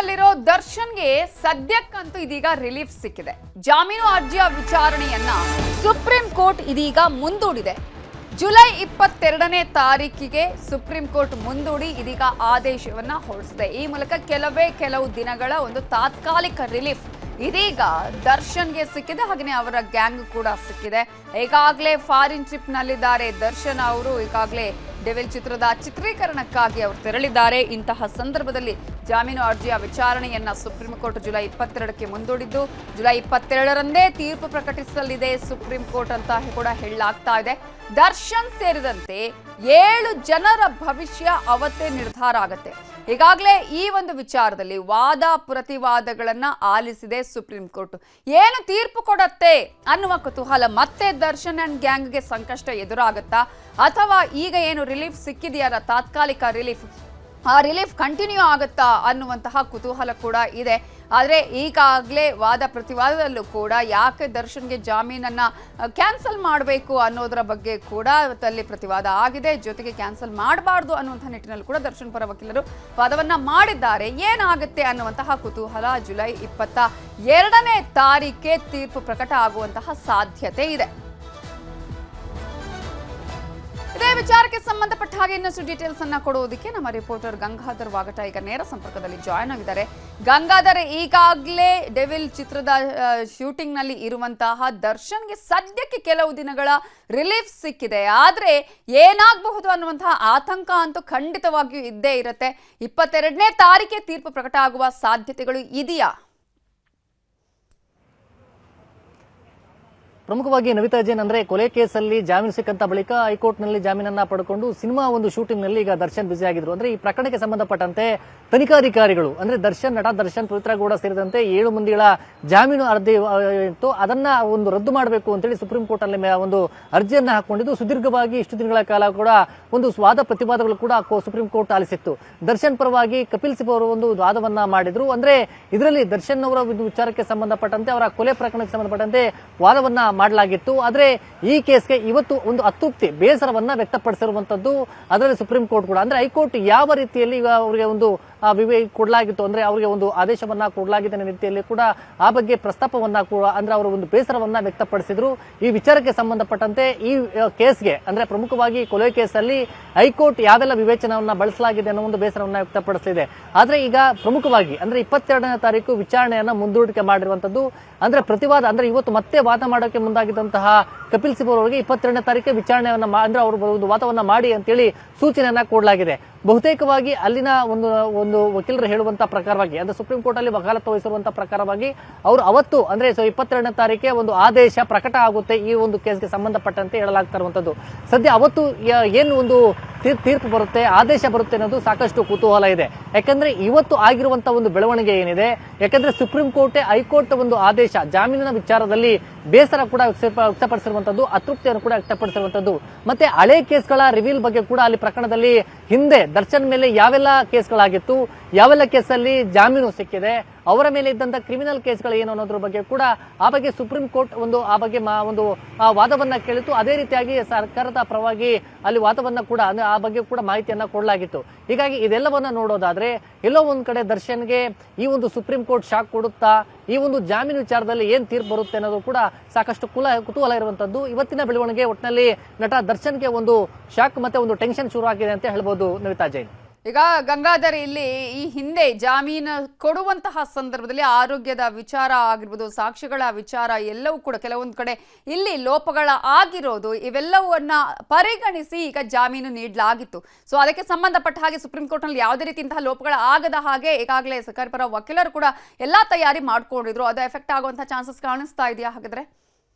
ಜೈಲಿನಲ್ಲಿರೋ ದರ್ಶನ್ಗೆ ಸದ್ಯಕ್ಕಂತೂ ಇದೀಗ ರಿಲೀಫ್ ಸಿಕ್ಕಿದೆ. ಜಾಮೀನು ಅರ್ಜಿಯ ವಿಚಾರಣೆಯನ್ನ ಸುಪ್ರೀಂ ಕೋರ್ಟ್ ಇದೀಗ ಮುಂದೂಡಿದೆ. ಜುಲೈ 22ನೇ ತಾರೀಕಿಗೆ ಸುಪ್ರೀಂ ಕೋರ್ಟ್ ಮುಂದೂಡಿ ಇದೀಗ ಆದೇಶವನ್ನ ಹೊರಡಿಸಿದೆ. ಈ ಮೂಲಕ ಕೆಲವು ದಿನಗಳ ಒಂದು ತಾತ್ಕಾಲಿಕ ರಿಲೀಫ್ ಇದೀಗ ದರ್ಶನ್ಗೆ ಸಿಕ್ಕಿದೆ. ಹಾಗೆಯೇ ಅವರ ಗ್ಯಾಂಗ್ ಕೂಡ ಸಿಕ್ಕಿದೆ. ಈಗಾಗಲೇ ಫಾರಿನ್ ಟ್ರಿಪ್ ನಲ್ಲಿದ್ದಾರೆ ದರ್ಶನ್ ಅವರು. ಈಗಾಗಲೇ ಡೆವಿಲ್ ಚಿತ್ರದ ಚಿತ್ರೀಕರಣಕ್ಕಾಗಿ ಅವರು ತೆರಳಿದ್ದಾರೆ. ಇಂತಹ ಸಂದರ್ಭದಲ್ಲಿ ಜಾಮೀನು ಅರ್ಜಿಯ ವಿಚಾರಣೆಯನ್ನ ಸುಪ್ರೀಂ ಕೋರ್ಟ್ ಜುಲೈ 22ಕ್ಕೆ ಮುಂದೂಡಿದ್ದು, ಜುಲೈ 22ರಂದೇ ತೀರ್ಪು ಪ್ರಕಟಿಸಲಿದೆ ಸುಪ್ರೀಂ ಕೋರ್ಟ್ ಅಂತ ಕೂಡ ಹೇಳಲಾಗ್ತಾ ಇದೆ. ದರ್ಶನ್ ಸೇರಿದಂತೆ 7 ಜನರ ಭವಿಷ್ಯ ಅವತ್ತೇ ನಿರ್ಧಾರ ಆಗುತ್ತೆ. ಈಗಾಗಲೇ ಈ ಒಂದು ವಿಚಾರದಲ್ಲಿ ವಾದ ಪ್ರತಿವಾದಗಳನ್ನ ಆಲಿಸಿದೆ ಸುಪ್ರೀಂ ಕೋರ್ಟ್. ಏನು ತೀರ್ಪು ಕೊಡತ್ತೆ ಅನ್ನುವ ಕುತೂಹಲ. ಮತ್ತೆ ದರ್ಶನ್ ಅಂಡ್ ಗ್ಯಾಂಗ್ಗೆ ಸಂಕಷ್ಟ ಎದುರಾಗುತ್ತಾ ಅಥವಾ ಈಗ ಏನು ರಿಲೀಫ್ ಸಿಕ್ಕಿದೆಯಲ್ಲ ತಾತ್ಕಾಲಿಕ ರಿಲೀಫ್, ಆ ರಿಲೀಫ್ ಕಂಟಿನ್ಯೂ ಆಗುತ್ತಾ ಅನ್ನುವಂತಹ ಕುತೂಹಲ ಕೂಡ ಇದೆ. ಆದರೆ ಈಗಾಗಲೇ ವಾದ ಪ್ರತಿವಾದದಲ್ಲೂ ಕೂಡ ಯಾಕೆ ದರ್ಶನ್ಗೆ ಜಾಮೀನನ್ನ ಕ್ಯಾನ್ಸಲ್ ಮಾಡಬೇಕು ಅನ್ನೋದರ ಬಗ್ಗೆ ಕೂಡ ಅಲ್ಲಿ ಪ್ರತಿವಾದ ಆಗಿದೆ. ಜೊತೆಗೆ ಕ್ಯಾನ್ಸಲ್ ಮಾಡಬಾರ್ದು ಅನ್ನುವಂತಹ ನಿಟ್ಟಿನಲ್ಲಿ ಕೂಡ ದರ್ಶನ್ ಪರ ವಕೀಲರು ವಾದವನ್ನ ಮಾಡಿದ್ದಾರೆ. ಏನಾಗುತ್ತೆ ಅನ್ನುವಂತಹ ಕುತೂಹಲ. ಜುಲೈ 22ನೇ ತಾರೀಕಿಗೆ ತೀರ್ಪು ಪ್ರಕಟ ಆಗುವಂತಹ ಸಾಧ್ಯತೆ ಇದೆ. ಇದೇ ವಿಚಾರಕ್ಕೆ ಸಂಬಂಧಪಟ್ಟ ಹಾಗೆ ಇನ್ನಷ್ಟು ಡೀಟೇಲ್ಸ್ ಅನ್ನ ಕೊಡುವುದಕ್ಕೆ ನಮ್ಮ ರಿಪೋರ್ಟರ್ ಗಂಗಾಧರ್ ವಾಗಟ ಈಗ ನೇರ ಸಂಪರ್ಕದಲ್ಲಿ ಜಾಯ್ನ್ ಆಗಿದ್ದಾರೆ. ಗಂಗಾಧರ್, ಈಗಾಗಲೇ ಡೆವಿಲ್ ಚಿತ್ರದ ಶೂಟಿಂಗ್ ನಲ್ಲಿ ಇರುವಂತಹ ದರ್ಶನ್ಗೆ ಸದ್ಯಕ್ಕೆ ಕೆಲವು ದಿನಗಳ ರಿಲೀಫ್ ಸಿಕ್ಕಿದೆ. ಆದ್ರೆ ಏನಾಗಬಹುದು ಅನ್ನುವಂತಹ ಆತಂಕ ಅಂತೂ ಖಂಡಿತವಾಗಿಯೂ ಇದ್ದೇ ಇರುತ್ತೆ. 22ನೇ ತಾರೀಕಿಗೆ ತೀರ್ಪು ಪ್ರಕಟ ಆಗುವ ಸಾಧ್ಯತೆಗಳು ಇದೆಯಾ? ಪ್ರಮುಖವಾಗಿ ನವಿತಾ ಜೈನ್ ಅಂದ್ರೆ ಕೊಲೆ ಕೇಸಲ್ಲಿ ಜಾಮೀನು ಸಿಕ್ಕಂತ ಬಳಿಕ ಹೈಕೋರ್ಟ್ನಲ್ಲಿ ಜಾಮೀನನ್ನ ಪಡೆದುಕೊಂಡು ಸಿನಿಮಾ ಒಂದು ಶೂಟಿಂಗ್ ನಲ್ಲಿ ಈಗ ದರ್ಶನ್ ಬ್ಯುಸಿ ಆಗಿದ್ರು. ಅಂದ್ರೆ ಈ ಪ್ರಕರಣಕ್ಕೆ ಸಂಬಂಧಪಟ್ಟಂತೆ ತನಿಖಾಧಿಕಾರಿಗಳು ಅಂದ್ರೆ ನಟ ದರ್ಶನ್ ಪವಿತ್ರ ಗೌಡ ಸೇರಿದಂತೆ 7 ಮಂದಿಗಳ ಜಾಮೀನು ಅರ್ಜಿ ಇತ್ತು, ಅದನ್ನ ಒಂದು ರದ್ದು ಮಾಡಬೇಕು ಅಂತೇಳಿ ಸುಪ್ರೀಂ ಕೋರ್ಟ್ ಅಲ್ಲಿ ಒಂದು ಅರ್ಜಿಯನ್ನ ಹಾಕೊಂಡಿದ್ದು ಸುದೀರ್ಘವಾಗಿ ಇಷ್ಟು ದಿನಗಳ ಕಾಲ ಕೂಡ ಒಂದು ವಾದ ಪ್ರತಿವಾದಗಳು ಕೂಡ ಸುಪ್ರೀಂ ಕೋರ್ಟ್ ಆಲಿಸಿತ್ತು. ದರ್ಶನ್ ಪರವಾಗಿ ಕಪಿಲ್ ಸಿಬಲ್ ಅವರು ಒಂದು ವಾದವನ್ನ ಮಾಡಿದ್ರು. ಅಂದ್ರೆ ಇದರಲ್ಲಿ ದರ್ಶನ್ ಅವರ ವಿಚಾರಕ್ಕೆ ಸಂಬಂಧಪಟ್ಟಂತೆ ಅವರ ಕೊಲೆ ಪ್ರಕರಣಕ್ಕೆ ಸಂಬಂಧಪಟ್ಟಂತೆ ವಾದವನ್ನ ಮಾಡಲಾಗಿತ್ತು. ಆದ್ರೆ ಈ ಕೇಸ್ಗೆ ಇವತ್ತು ಒಂದು ಅತೃಪ್ತಿ ಬೇಸರವನ್ನ ವ್ಯಕ್ತಪಡಿಸಿರುವಂತದ್ದು ಅದರಲ್ಲಿ ಸುಪ್ರೀಂ ಕೋರ್ಟ್ ಕೂಡ. ಅಂದ್ರೆ ಹೈಕೋರ್ಟ್ ಯಾವ ರೀತಿಯಲ್ಲಿ ಅವರಿಗೆ ಒಂದು ಕೊಡಲಾಗಿತ್ತು ಅಂದ್ರೆ ಅವರಿಗೆ ಒಂದು ಆದೇಶವನ್ನ ಕೊಡಲಾಗಿದೆ ಅನ್ನೋ ರೀತಿಯಲ್ಲಿ ಕೂಡ ಆ ಬಗ್ಗೆ ಪ್ರಸ್ತಾಪವನ್ನ ಕೂಡ ಅಂದ್ರೆ ಅವರು ಒಂದು ಬೇಸರವನ್ನ ವ್ಯಕ್ತಪಡಿಸಿದ್ರು. ಈ ವಿಚಾರಕ್ಕೆ ಸಂಬಂಧಪಟ್ಟಂತೆ ಈ ಕೇಸ್ಗೆ ಅಂದ್ರೆ ಪ್ರಮುಖವಾಗಿ ಕೊಲೆ ಕೇಸಲ್ಲಿ ಹೈಕೋರ್ಟ್ ಯಾವೆಲ್ಲ ವಿವೇಚನವನ್ನ ಬಳಸಲಾಗಿದೆ ಅನ್ನೋ ಒಂದು ಬೇಸರವನ್ನ ವ್ಯಕ್ತಪಡಿಸಿದೆ. ಆದ್ರೆ ಈಗ ಪ್ರಮುಖವಾಗಿ ಅಂದ್ರೆ 22ನೇ ತಾರೀಕು ವಿಚಾರಣೆಯನ್ನ ಮುಂದೂಡಿಕೆ ಮಾಡಿರುವಂತದ್ದು. ಅಂದ್ರೆ ಪ್ರತಿವಾದ ಅಂದ್ರೆ ಇವತ್ತು ಮತ್ತೆ ವಾದ ಮಾಡೋಕೆ ಮುಂದಾಗಿದ್ದಂತಹ ಕಪಿಲ್ ಸಿಬಲ್ ಅವರಿಗೆ 22ನೇ ತಾರೀಕಿಗೆ ವಿಚಾರಣೆಯನ್ನ ಅಂದ್ರೆ ಅವರು ಒಂದು ವಾದವನ್ನ ಮಾಡಿ ಅಂತೇಳಿ ಸೂಚನೆಯನ್ನ ಕೊಡಲಾಗಿದೆ. ಬಹುತೇಕವಾಗಿ ಅಲ್ಲಿನ ಒಂದು ವಕೀಲರು ಹೇಳುವಂತಹ ಪ್ರಕಾರವಾಗಿ ಅಂದ್ರೆ ಸುಪ್ರೀಂ ಕೋರ್ಟ್ ಅಲ್ಲಿ ವಕಾಲತ್ತು ವಹಿಸಿರುವಂತಹ ಪ್ರಕಾರವಾಗಿ ಅವರು ಅವತ್ತು ಅಂದ್ರೆ 22ನೇ ತಾರೀಕಿಗೆ ಒಂದು ಆದೇಶ ಪ್ರಕಟ ಆಗುತ್ತೆ ಈ ಒಂದು ಕೇಸ್ಗೆ ಸಂಬಂಧಪಟ್ಟಂತೆ ಹೇಳಲಾಗ್ತಾ ಇರುವಂತದ್ದು. ಸದ್ಯ ಅವತ್ತು ಏನು ಒಂದು ತೀರ್ಪು ಬರುತ್ತೆ, ಆದೇಶ ಬರುತ್ತೆ ಅನ್ನೋದು ಸಾಕಷ್ಟು ಕುತೂಹಲ ಇದೆ. ಯಾಕಂದ್ರೆ ಇವತ್ತು ಆಗಿರುವಂತಹ ಒಂದು ಬೆಳವಣಿಗೆ ಏನಿದೆ, ಯಾಕಂದ್ರೆ ಸುಪ್ರೀಂ ಕೋರ್ಟ್ ಹೈಕೋರ್ಟ್ ಒಂದು ಆದೇಶ ಜಾಮೀನಿನ ವಿಚಾರದಲ್ಲಿ ಬೇಸರ ಕೂಡ ವ್ಯಕ್ತಪಡಿಸಿರುವಂತದ್ದು, ಅತೃಪ್ತಿಯನ್ನು ಕೂಡ ವ್ಯಕ್ತಪಡಿಸಿರುವಂತದ್ದು. ಮತ್ತೆ ಹಳೆ ಕೇಸ್ಗಳ ರಿವೀಲ್ ಬಗ್ಗೆ ಕೂಡ ಅಲ್ಲಿ ಪ್ರಕರಣದಲ್ಲಿ ಹಿಂದೆ ದರ್ಶನ್ ಮೇಲೆ ಯಾವೆಲ್ಲ ಕೇಸ್ಗಳಾಗಿತ್ತು, ಯಾವೆಲ್ಲ ಕೇಸಲ್ಲಿ ಜಾಮೀನು ಸಿಕ್ಕಿದೆ, ಅವರ ಮೇಲೆ ಇದ್ದಂತ ಕ್ರಿಮಿನಲ್ ಕೇಸ್ಗಳು ಏನು ಅನ್ನೋದ್ರ ಬಗ್ಗೆ ಕೂಡ ಆ ಬಗ್ಗೆ ಸುಪ್ರೀಂ ಕೋರ್ಟ್ ಆ ಬಗ್ಗೆ ಒಂದು ವಾದವನ್ನ ಕೇಳಿತ್ತು. ಅದೇ ರೀತಿಯಾಗಿ ಸರ್ಕಾರದ ಪರವಾಗಿ ಅಲ್ಲಿ ವಾದವನ್ನ ಕೂಡ ಅಂದ್ರೆ ಆ ಬಗ್ಗೆ ಕೂಡ ಮಾಹಿತಿಯನ್ನ ಕೊಡಲಾಗಿತ್ತು. ಹೀಗಾಗಿ ಇದೆಲ್ಲವನ್ನ ನೋಡೋದಾದ್ರೆ ಎಲ್ಲೋ ಒಂದ್ ಕಡೆ ದರ್ಶನ್ಗೆ ಈ ಒಂದು ಸುಪ್ರೀಂ ಕೋರ್ಟ್ ಶಾಕ್ ಕೊಡುತ್ತಾ, ಈ ಒಂದು ಜಾಮೀನು ವಿಚಾರದಲ್ಲಿ ಏನ್ ತೀರ್ಪು ಬರುತ್ತೆ ಅನ್ನೋದು ಕೂಡ ಸಾಕಷ್ಟು ಕುತೂಹಲ ಇರುವಂತದ್ದು. ಇವತ್ತಿನ ಬೆಳವಣಿಗೆ ಒಟ್ಟಿನಲ್ಲಿ ನಟ ದರ್ಶನ್ಗೆ ಒಂದು ಶಾಕ್ ಮತ್ತೆ ಒಂದು ಟೆನ್ಷನ್ ಶುರು ಆಗಿದೆ ಅಂತ ಹೇಳ್ಬೋದು ನವಿತಾ ಜೈನ್. ಈಗ ಗಂಗಾಧರ್, ಇಲ್ಲಿ ಈ ಹಿಂದೆ ಜಾಮೀನು ಕೊಡುವಂತಹ ಸಂದರ್ಭದಲ್ಲಿ ಆರೋಗ್ಯದ ವಿಚಾರ ಆಗಿರ್ಬೋದು, ಸಾಕ್ಷಿಗಳ ವಿಚಾರ ಎಲ್ಲವೂ ಕೂಡ ಕೆಲವೊಂದು ಕಡೆ ಇಲ್ಲಿ ಲೋಪಗಳ ಆಗಿರೋದು, ಇವೆಲ್ಲವನ್ನ ಪರಿಗಣಿಸಿ ಈಗ ಜಾಮೀನು ನೀಡಲಾಗಿತ್ತು. ಸೊ ಅದಕ್ಕೆ ಸಂಬಂಧಪಟ್ಟ ಹಾಗೆ ಸುಪ್ರೀಂ ಕೋರ್ಟ್ ನಲ್ಲಿ ಯಾವುದೇ ರೀತಿಯಂತಹ ಲೋಪಗಳ ಆಗದ ಹಾಗೆ ಈಗಾಗಲೇ ಸರ್ಕಾರ ಪರ ವಕೀಲರು ಕೂಡ ಎಲ್ಲಾ ತಯಾರಿ ಮಾಡ್ಕೊಂಡಿದ್ರು. ಅದು ಎಫೆಕ್ಟ್ ಆಗುವಂತಹ ಚಾನ್ಸಸ್ ಕಾಣಿಸ್ತಾ ಇದೆಯಾ ಹಾಗಾದ್ರೆ?